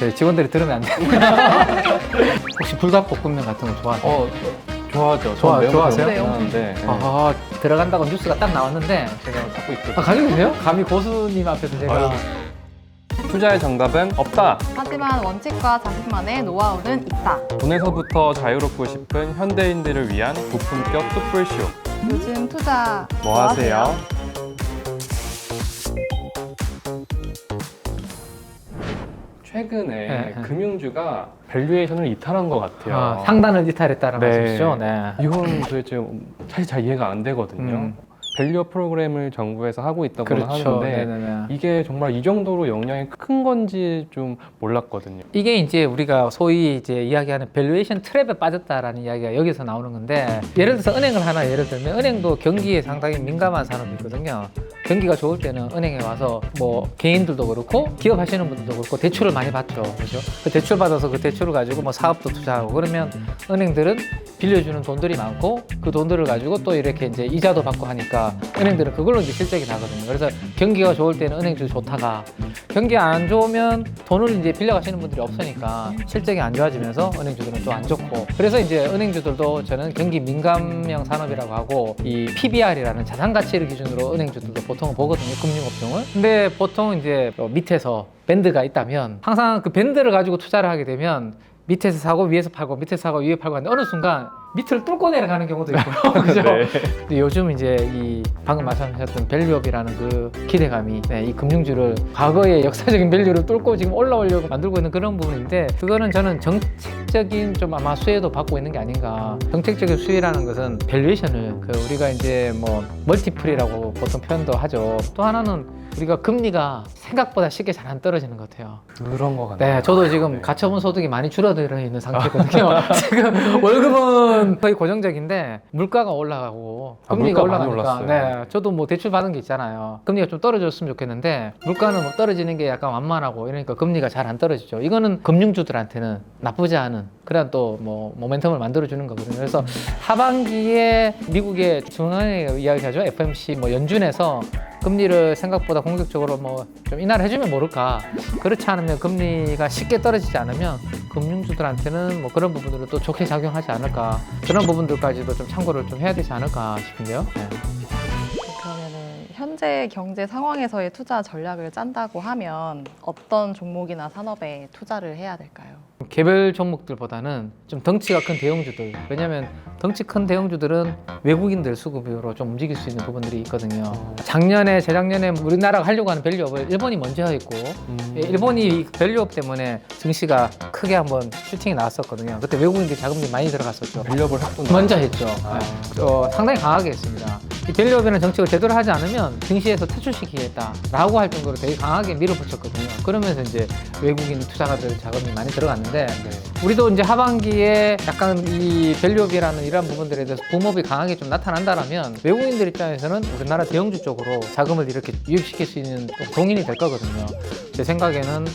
저희 직원들이 들으면 안 돼요. 혹시 불닭볶음면 같은 거 좋아하세요? 좋아하죠. 좋아하세요? 네, 좋아하는데 아, 들어간다고 뉴스가 딱 나왔는데 제가 갖고 있거든요. 가지고 계세요? 감히 고수님 앞에서 제가 아유. 투자의 정답은 없다. 하지만 원칙과 자신만의 노하우는 있다. 돈에서부터 자유롭고 싶은 현대인들을 위한 고품격 뚝불쇼. 요즘 투자 뭐 하세요? 최근에 네. 금융주가 밸류에이션을 이탈한 것 같아요. 상단을 이탈했다는 네. 말씀이시죠? 네. 이건 도대체 사실 잘 이해가 안 되거든요. 밸류업 프로그램을 정부에서 하고 있다고는 그렇죠. 하는데 네네네. 이게 정말 이 정도로 영향이 큰 건지 좀 몰랐거든요. 이게 이제 우리가 소위 이제 이야기하는 밸류에이션 트랩에 빠졌다라는 이야기가 여기서 나오는 건데, 예를 들어서 은행을 하나 예를 들면 은행도 경기에 상당히 민감한 산업이거든요. 경기가 좋을 때는 은행에 와서 뭐 개인들도 그렇고 기업 하시는 분들도 그렇고 대출을 많이 받죠. 그죠? 그 대출 받아서 그 대출을 가지고 뭐 사업도 투자하고 그러면 은행들은 빌려주는 돈들이 많고 그 돈들을 가지고 또 이렇게 이제 이자도 받고 하니까 은행들은 그걸로 이제 실적이 나거든요. 그래서 경기가 좋을 때는 은행주가 좋다가 경기 안 좋으면 돈을 이제 빌려 가시는 분들이 없으니까 실적이 안 좋아지면서 은행주들은 또 안 좋고, 그래서 이제 은행주들도 저는 경기 민감형 산업이라고 하고 이 PBR이라는 자산 가치를 기준으로 은행주들도 보통 보거든요. 금융업종을. 근데 보통 이제 밑에서 밴드가 있다면 항상 그 밴드를 가지고 투자를 하게 되면 밑에서 사고 위에서 팔고 밑에서 사고 위에 팔고 하는데 어느 순간 밑을 뚫고 내려가는 경우도 있고요. 그죠? 네. 근데 요즘 이제 이 방금 말씀하셨던 밸류업이라는 그 기대감이 이 금융주를 과거의 역사적인 밸류를 뚫고 지금 올라오려고 만들고 있는 그런 부분인데, 그거는 저는 정책적인 좀 아마 수혜도 받고 있는 게 아닌가. 정책적인 수혜라는 것은 밸류에이션을 우리가 이제 뭐 멀티플이라고 보통 표현도 하죠. 또 하나는 우리가 금리가 생각보다 쉽게 잘 안 떨어지는 것 같아요. 그런 것 같아요. 네, 저도 지금 네. 가처분 소득이 많이 줄어들어 있는 상태거든요. 지금 월급은 거의 고정적인데 물가가 올라가고 금리가 물가 많이 올라가니까, 올랐어요. 네, 저도 뭐 대출 받은 게 있잖아요. 금리가 좀 떨어졌으면 좋겠는데 물가는 뭐 떨어지는 게 약간 완만하고 이러니까 금리가 잘 안 떨어지죠. 이거는 금융주들한테는 나쁘지 않은 그런 또 뭐 모멘텀을 만들어 주는 거거든요. 그래서 하반기에 미국의 중앙은행 이야기하죠. FOMC 뭐 연준에서 금리를 생각보다 공격적으로 뭐 좀 인하를 해주면 모를까. 그렇지 않으면 금리가 쉽게 떨어지지 않으면 금융주들한테는 뭐 그런 부분들을 또 좋게 작용하지 않을까. 그런 부분들까지도 좀 참고를 좀 해야 되지 않을까 싶은데요. 네. 그러면은 현재 경제 상황에서의 투자 전략을 짠다고 하면 어떤 종목이나 산업에 투자를 해야 될까요? 개별 종목들보다는 좀 덩치가 큰 대형주들. 왜냐하면 덩치 큰 대형주들은 외국인들 수급으로 좀 움직일 수 있는 부분들이 있거든요. 작년에 재작년에 우리나라가 하려고 하는 밸류업을 일본이 먼저 했고, 일본이 이 밸류업 때문에 증시가 크게 한번 슈팅이 나왔었거든요. 그때 외국인들 자금이 많이 들어갔었죠. 밸류업을 했구나. 먼저 했죠. 상당히 강하게 했습니다. 이 밸류업이라는 정책을 제대로 하지 않으면 증시에서 퇴출시키겠다라고 할 정도로 되게 강하게 밀어붙였거든요. 그러면서 이제 외국인 투자가들 자금이 많이 들어갔는데, 우리도 이제 하반기에 약간 이 밸류업이라는 이런 부분들에 대해서 붐업이 강하게 좀 나타난다라면 외국인들 입장에서는 우리나라 대형주 쪽으로 자금을 이렇게 유입시킬 수 있는 동인이 될 거거든요. 제 생각에는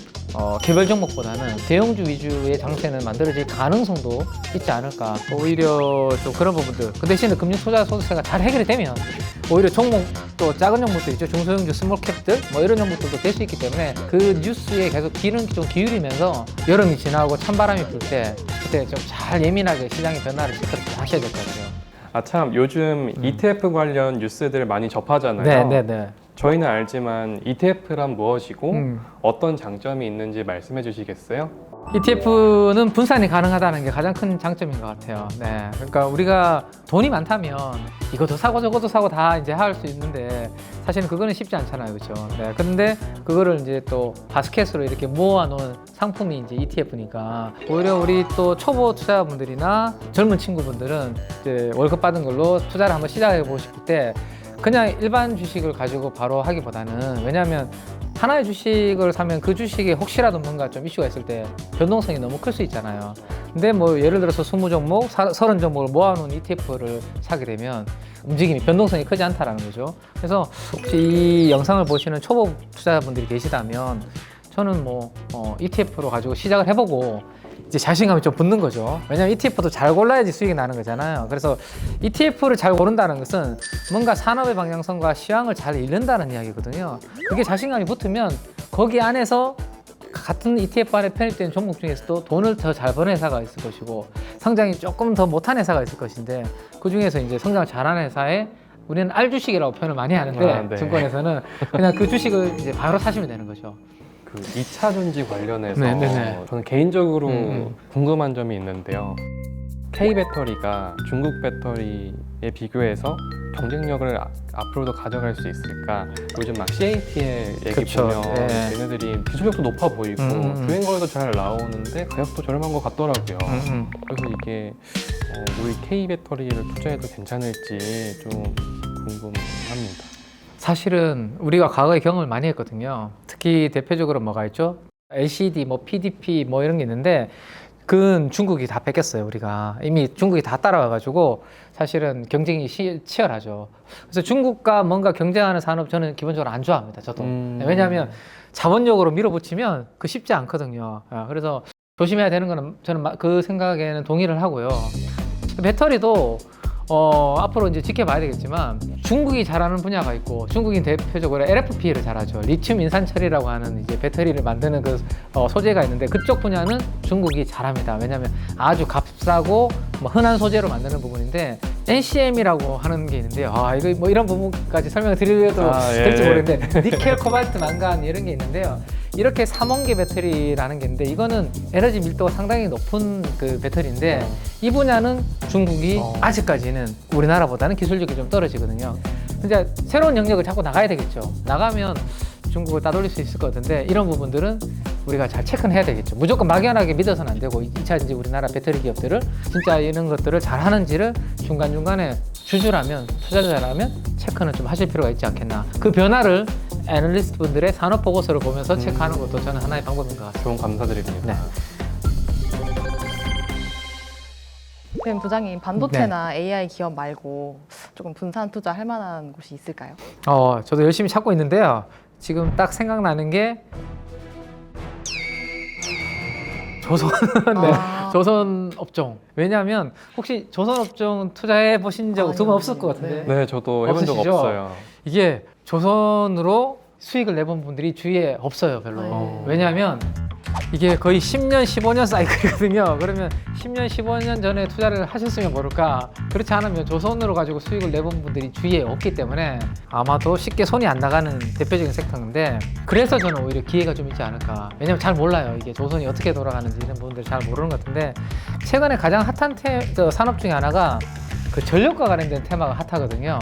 개별 종목보다는 대형주 위주의 장세는 만들어질 가능성도 있지 않을까. 오히려 좀 그런 부분들. 그 대신에 금융투자소득세가 잘 해결이 되면 오히려 종목 또 작은 종목들 있죠. 중소형주, 스몰캡들 뭐 이런 종목들도 될 수 있기 때문에 그 뉴스에 계속 귀는 좀 기울이면서 여름이 지나고 찬바람이 불 때 그때 좀 잘 예민하게 시장의 변화를 체크를 하셔야 될 것 같아요. 아 참 요즘 ETF 관련 뉴스들 많이 접하잖아요. 네네네. 저희는 알지만 ETF란 무엇이고 음. 어떤 장점이 있는지 말씀해 주시겠어요? ETF는 분산이 가능하다는 게 가장 큰 장점인 것 같아요. 네, 그러니까 우리가 돈이 많다면 이것도 사고 저것도 사고 다 이제 할 수 있는데 사실은 그거는 쉽지 않잖아요, 그렇죠? 네, 근데 그거를 이제 또 바스켓으로 이렇게 모아놓은 상품이 이제 ETF니까 오히려 우리 또 초보 투자자분들이나 젊은 친구분들은 이제 월급 받은 걸로 투자를 한번 시작해 보고 싶을 때 그냥 일반 주식을 가지고 바로 하기보다는, 왜냐하면 하나의 주식을 사면 그 주식에 혹시라도 뭔가 좀 이슈가 있을 때 변동성이 너무 클 수 있잖아요. 근데 뭐 예를 들어서 20종목, 30종목을 모아놓은 ETF를 사게 되면 움직임이 변동성이 크지 않다라는 거죠. 그래서 혹시 이 영상을 보시는 초보 투자자분들이 계시다면 저는 뭐 ETF로 가지고 시작을 해보고 이제 자신감이 좀 붙는 거죠. 왜냐면 ETF도 잘 골라야지 수익이 나는 거잖아요. 그래서 ETF를 잘 고른다는 것은 뭔가 산업의 방향성과 시황을 잘 읽는다는 이야기거든요. 그게 자신감이 붙으면 거기 안에서 같은 ETF 안에 편입된 종목 중에서도 돈을 더 잘 버는 회사가 있을 것이고 성장이 조금 더 못한 회사가 있을 것인데 그 중에서 이제 성장을 잘하는 회사에 우리는 알주식이라고 표현을 많이 하는데 아, 네. 증권에서는 그냥 그 주식을 이제 바로 사시면 되는 거죠. 그 2차 전지 관련해서 네네네. 저는 개인적으로 음. 궁금한 점이 있는데요. K 배터리가 중국 배터리에 비교해서 경쟁력을 앞으로도 가져갈 수 있을까? 요즘 막 CATL 얘기 그쵸. 보면 네. 얘네들이 기술력도 높아 보이고 주행 거리도 잘 나오는데 가격도 저렴한 것 같더라고요. 그래서 이게 우리 K 배터리를 투자해도 괜찮을지 좀 궁금합니다. 사실은 우리가 과거에 경험을 많이 했거든요. 특히 대표적으로 뭐가 있죠? LCD, 뭐 PDP 뭐 이런 게 있는데 그건 중국이 다 뺏겼어요. 우리가 이미 중국이 다 따라와가지고 사실은 경쟁이 치열하죠. 그래서 중국과 뭔가 경쟁하는 산업 저는 기본적으로 안 좋아합니다. 저도 왜냐하면 자본력으로 밀어붙이면 그 쉽지 않거든요. 그래서 조심해야 되는 거는 저는 그 생각에는 동의를 하고요. 배터리도 앞으로 이제 지켜봐야 되겠지만 중국이 잘하는 분야가 있고 중국인 대표적으로 LFP를 잘하죠. 리튬 인산 처리라고 하는 이제 배터리를 만드는 그 소재가 있는데 그쪽 분야는 중국이 잘합니다. 왜냐하면 아주 값싸고 뭐 흔한 소재로 만드는 부분인데 NCM이라고 하는 게 있는데요. 이거 뭐 이런 부분까지 설명을 드려도 될지 모르겠는데 니켈, 코발트, 망간 이런 게 있는데요. 이렇게 3원계 배터리라는 게 있는데 이거는 에너지 밀도가 상당히 높은 그 배터리인데 이 분야는 중국이 아직까지는 우리나라보다는 기술력이 좀 떨어지거든요. 이제 새로운 영역을 자꾸 나가야 되겠죠. 나가면 중국을 따돌릴 수 있을 것 같은데 이런 부분들은 우리가 잘 체크는 해야 되겠죠. 무조건 막연하게 믿어서는 안 되고 2차 이제 우리나라 배터리 기업들을 진짜 이런 것들을 잘 하는지를 중간중간에 주주라면 투자자라면 체크는 좀 하실 필요가 있지 않겠나. 그 변화를 애널리스트 분들의 산업 보고서를 보면서 체크하는 것도 저는 하나의 방법인 것 같습니다. 조언 감사드립니다. 네. 지금 부장님 반도체나 AI 기업 말고 조금 분산 투자할 만한 곳이 있을까요? 저도 열심히 찾고 있는데요. 지금 딱 생각나는 게 조선, 네. 조선 업종. 왜냐하면 혹시 조선 업종 투자해 보신 적 두 번 없을 것 같은데. 네, 저도 해본 적 없으시죠? 없어요. 이게 조선으로 수익을 내본 분들이 주위에 없어요, 별로. 왜냐하면 이게 거의 10년, 15년 사이클이거든요. 그러면 10년, 15년 전에 투자를 하셨으면 모를까. 그렇지 않으면 조선으로 가지고 수익을 내본 분들이 주위에 없기 때문에 아마도 쉽게 손이 안 나가는 대표적인 섹터인데 그래서 저는 오히려 기회가 좀 있지 않을까. 왜냐면 잘 몰라요. 이게 조선이 어떻게 돌아가는지 이런 부분들 잘 모르는 것 같은데 최근에 가장 핫한 산업 중에 하나가 그 전력과 관련된 테마가 핫하거든요.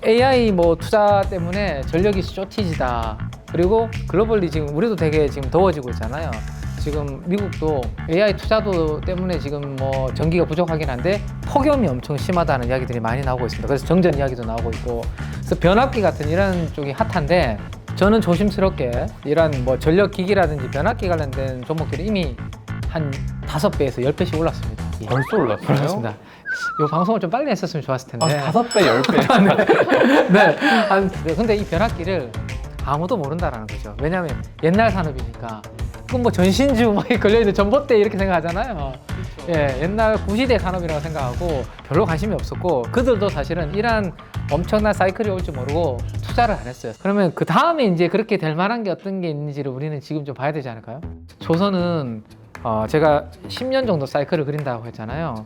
AI 뭐 투자 때문에 전력이 쇼티지다. 그리고 글로벌리 지금 우리도 되게 지금 더워지고 있잖아요. 지금 미국도 AI 투자도 때문에 지금 뭐 전기가 부족하긴 한데 폭염이 엄청 심하다는 이야기들이 많이 나오고 있습니다. 그래서 정전 이야기도 나오고 있고 그래서 변압기 같은 이런 쪽이 핫한데 저는 조심스럽게 이런 뭐 전력기기라든지 변압기 관련된 종목들이 이미 한 5배에서 10배씩 올랐습니다. 벌써 올랐어요? 그렇습니다. 이 방송을 좀 빨리 했었으면 좋았을 텐데. 5배, 10배. 네. 근데 이 변압기를 아무도 모른다라는 거죠. 왜냐하면 옛날 산업이니까. 그건 뭐 전신주 뭐 걸려있는 전봇대 이렇게 생각하잖아요. 예, 옛날 구시대 산업이라고 생각하고 별로 관심이 없었고 그들도 사실은 이러한 엄청난 사이클이 올 줄 모르고 투자를 안 했어요. 그러면 그 다음에 이제 그렇게 될 만한 게 어떤 게 있는지를 우리는 지금 좀 봐야 되지 않을까요? 조선은 제가 10년 정도 사이클을 그린다고 했잖아요.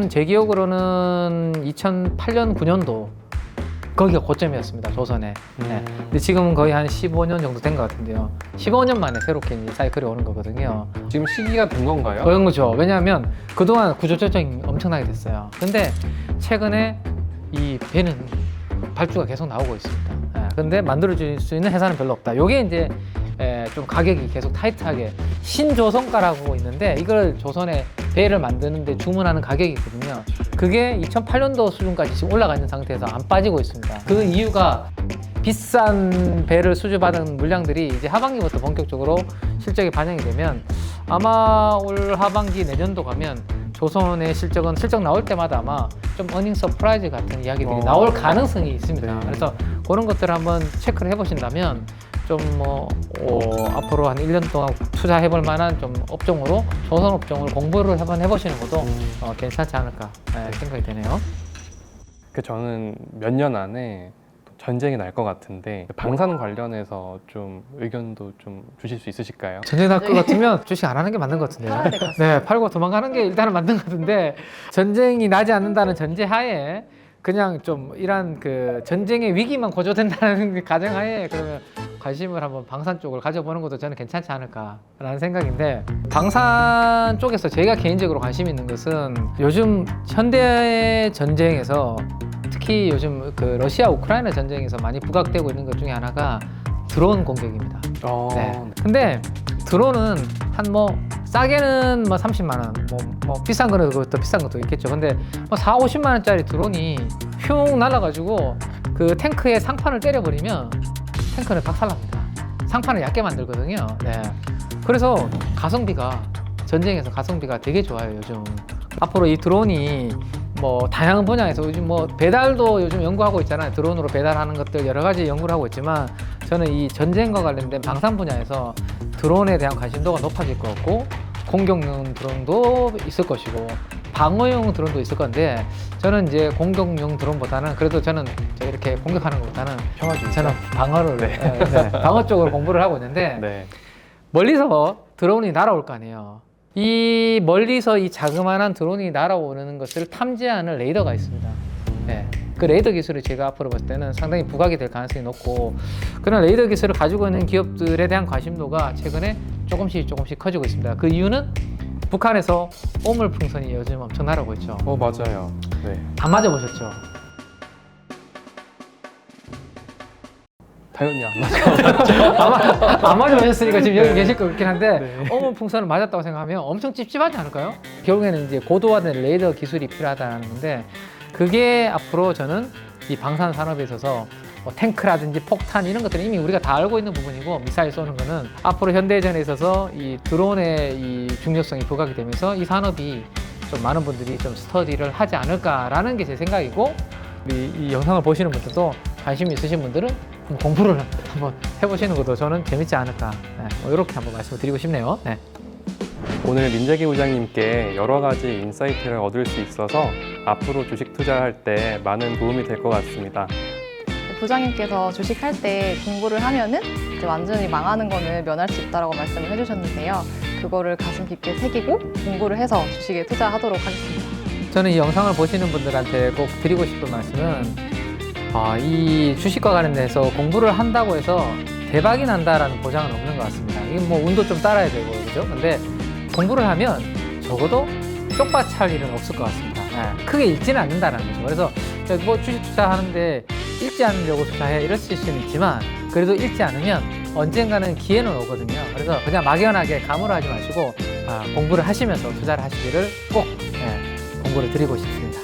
제 기억으로는 2008년, 9년도 거기가 고점이었습니다. 조선에. 네. 근데 지금은 거의 한 15년 정도 된 것 같은데요. 15년 만에 새롭게 이제 사이클이 오는 거거든요. 지금 시기가 된 건가요? 그런 거죠. 왜냐하면 그동안 구조조정이 엄청나게 됐어요. 근데 최근에 이 배는 발주가 계속 나오고 있습니다. 근데 만들어줄 수 있는 회사는 별로 없다. 요게 이제 좀 가격이 계속 타이트하게 신조선가라고 있는데 이걸 조선에 배를 만드는데 주문하는 가격이 있거든요. 그게 2008년도 수준까지 지금 올라가 있는 상태에서 안 빠지고 있습니다. 그 이유가 비싼 배를 수주받은 물량들이 이제 하반기부터 본격적으로 실적에 반영이 되면 아마 올 하반기 내년도 가면 조선의 실적 나올 때마다 아마 좀 어닝 서프라이즈 같은 이야기들이 나올 가능성이 있습니다. 그래서 그런 것들을 한번 체크를 해보신다면 좀 앞으로 한 1년 동안 투자해볼 만한 좀 업종으로 조선 업종을 공부를 한번 해보시는 것도 괜찮지 않을까 생각이 되네요. 저는 몇 년 안에 전쟁이 날 것 같은데 방산 관련해서 좀 의견도 좀 주실 수 있으실까요? 전쟁 날 것 같으면 주식 안 하는 게 맞는 것 같은데요. 팔아야 될 것 같습니다. 네, 팔고 도망가는 게 일단은 맞는 것 같은데 전쟁이 나지 않는다는 전제하에 그냥 좀 이런 그 전쟁의 위기만 고조된다는 가정하에 그러면 관심을 한번 방산 쪽을 가져보는 것도 저는 괜찮지 않을까라는 생각인데 방산 쪽에서 제가 개인적으로 관심 있는 것은 요즘 현대 전쟁에서 특히 요즘 그 러시아 우크라이나 전쟁에서 많이 부각되고 있는 것 중에 하나가 드론 공격입니다. 네. 근데 드론은 한 뭐 싸게는 뭐 30만 원, 뭐 비싼 거는 더 비싼 것도 있겠죠. 근데 뭐 4, 50만 원짜리 드론이 흉 날아가지고 그 탱크에 상판을 때려버리면 탱크는 박살납니다. 상판을 얇게 만들거든요. 네. 그래서 가성비가 전쟁에서 가성비가 되게 좋아요, 요즘. 앞으로 이 드론이 뭐 다양한 분야에서 요즘 뭐 배달도 요즘 연구하고 있잖아요. 드론으로 배달하는 것들 여러 가지 연구를 하고 있지만 저는 이 전쟁과 관련된 방산 분야에서 드론에 대한 관심도가 높아질 것 같고 공격용 드론도 있을 것이고 방어용 드론도 있을 건데 저는 이제 공격용 드론보다는 그래도 저는 이렇게 공격하는 것보다는 저는 방어를 방어 쪽으로 공부를 하고 있는데 네. 멀리서 드론이 날아올 거 아니에요. 이 멀리서 이 자그마한 드론이 날아오는 것을 탐지하는 레이더가 있습니다. 네. 그 레이더 기술을 제가 앞으로 봤을 때는 상당히 부각이 될 가능성이 높고 그런 레이더 기술을 가지고 있는 기업들에 대한 관심도가 최근에 조금씩 커지고 있습니다. 그 이유는 북한에서 오물 풍선이 요즘 엄청 날아오고 있죠. 맞아요. 네. 안 맞아보셨죠? 당연히 안 맞아요. 안 맞아보셨으니까 지금 여기 계실 것 같긴 한데 네. 오물 풍선을 맞았다고 생각하면 엄청 찝찝하지 않을까요? 결국에는 이제 고도화된 레이더 기술이 필요하다는 건데 그게 앞으로 저는 이 방산 산업에 있어서 뭐 탱크라든지 폭탄 이런 것들은 이미 우리가 다 알고 있는 부분이고 미사일 쏘는 거는 앞으로 현대전에 있어서 이 드론의 이 중요성이 부각이 되면서 이 산업이 좀 많은 분들이 좀 스터디를 하지 않을까라는 게 제 생각이고 우리 이 영상을 보시는 분들도 관심 있으신 분들은 한번 공부를 한번 해보시는 것도 저는 재밌지 않을까 뭐 이렇게 한번 말씀을 드리고 싶네요. 네. 오늘 민재기 부장님께 여러 가지 인사이트를 얻을 수 있어서 앞으로 주식 투자할 때 많은 도움이 될 것 같습니다. 부장님께서 주식할 때 공부를 하면은 이제 완전히 망하는 거는 면할 수 있다라고 말씀을 해주셨는데요. 그거를 가슴 깊게 새기고 공부를 해서 주식에 투자하도록 하겠습니다. 저는 이 영상을 보시는 분들한테 꼭 드리고 싶은 말씀은 이 주식과 관련돼서 공부를 한다고 해서 대박이 난다라는 보장은 없는 것 같습니다. 이게 뭐 운도 좀 따라야 되고 그죠? 근데 공부를 하면 적어도 쪽박찰 일은 없을 것 같습니다. 크게 읽지는 않는다는 거죠. 그래서 뭐 주식 투자하는데 읽지 않으려고 투자해 이랬을 수는 있지만 그래도 읽지 않으면 언젠가는 기회는 오거든요. 그래서 그냥 막연하게 가물하지 마시고 공부를 하시면서 투자를 하시기를 꼭 공부를 드리고 싶습니다.